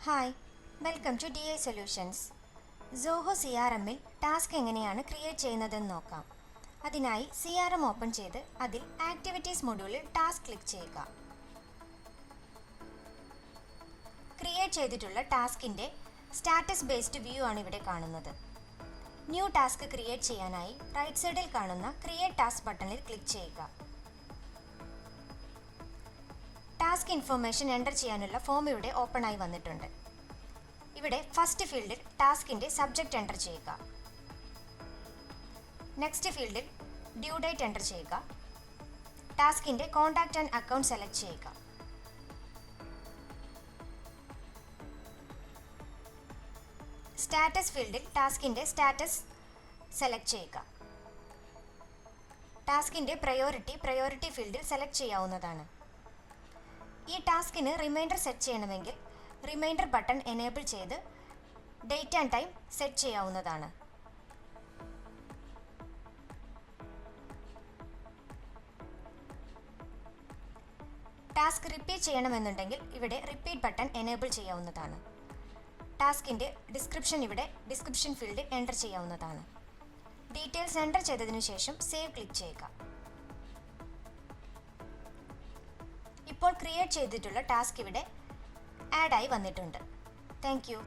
Hi, welcome to DI solutions. Zoho CRMൽ task എങ്ങനെയാണ് create ചെയ്യുന്നതെന്ന് നോക്കാം. അതിനായി CRM ഓപ്പൺ ചെയ്ത് അതിൽ ആക്ടിവിറ്റീസ് മൊഡ്യൂളിൽ ടാസ്ക് ക്ലിക്ക് ചെയ്യുക. ക്രിയേറ്റ് ചെയ്തിട്ടുള്ള ടാസ്കിൻ്റെ സ്റ്റാറ്റസ് ബേസ്ഡ് വ്യൂ ആണ് ഇവിടെ കാണുന്നത്. ന്യൂ ടാസ്ക് ക്രിയേറ്റ് ചെയ്യാനായി റൈറ്റ് സൈഡിൽ കാണുന്ന ക്രിയേറ്റ് ടാസ്ക് ബട്ടണിൽ ക്ലിക്ക് ചെയ്യുക. ടാസ്ക് ഇൻഫർമേഷൻ എൻ്റർ ചെയ്യാനുള്ള ഫോം ഇവിടെ ഓപ്പൺ ആയി വന്നിട്ടുണ്ട്. ഇവിടെ ഫസ്റ്റ് ഫീൽഡിൽ ടാസ്കിൻ്റെ സബ്ജക്റ്റ് എൻ്റർ ചെയ്യുക. നെക്സ്റ്റ് ഫീൽഡിൽ ഡ്യൂ ഡേറ്റ് എൻ്റർ ചെയ്യുക. ടാസ്കിൻ്റെ കോൺടാക്റ്റ് ആൻഡ് അക്കൗണ്ട് സെലക്ട് ചെയ്യുക. സ്റ്റാറ്റസ് ഫീൽഡിൽ ടാസ്കിൻ്റെ സ്റ്റാറ്റസ് സെലക്ട് ചെയ്യുക. ടാസ്കിൻ്റെ പ്രയോറിറ്റി ഫീൽഡിൽ സെലക്ട് ചെയ്യാവുന്നതാണ്. ഈ ടാസ്കിന് റിമൈൻഡർ സെറ്റ് ചെയ്യണമെങ്കിൽ റിമൈൻഡർ ബട്ടൺ എനേബിൾ ചെയ്ത് ഡേറ്റ് ആൻഡ് ടൈം സെറ്റ് ചെയ്യാവുന്നതാണ്. ടാസ്ക് റിപ്പീറ്റ് ചെയ്യണമെന്നുണ്ടെങ്കിൽ ഇവിടെ റിപ്പീറ്റ് ബട്ടൺ എനേബിൾ ചെയ്യാവുന്നതാണ്. ടാസ്കിൻ്റെ ഡിസ്ക്രിപ്ഷൻ ഇവിടെ ഡിസ്ക്രിപ്ഷൻ ഫീൽഡിൽ എൻ്റർ ചെയ്യാവുന്നതാണ്. ഡീറ്റെയിൽസ് എൻ്റർ ചെയ്തതിനു ശേഷം സേവ് ക്ലിക്ക് ചെയ്യുക. ഇപ്പോൾ ക്രിയേറ്റ് ചെയ്തിട്ടുള്ള ടാസ്ക് ഇവിടെ ആഡ് ആയി വന്നിട്ടുണ്ട്. Thank you.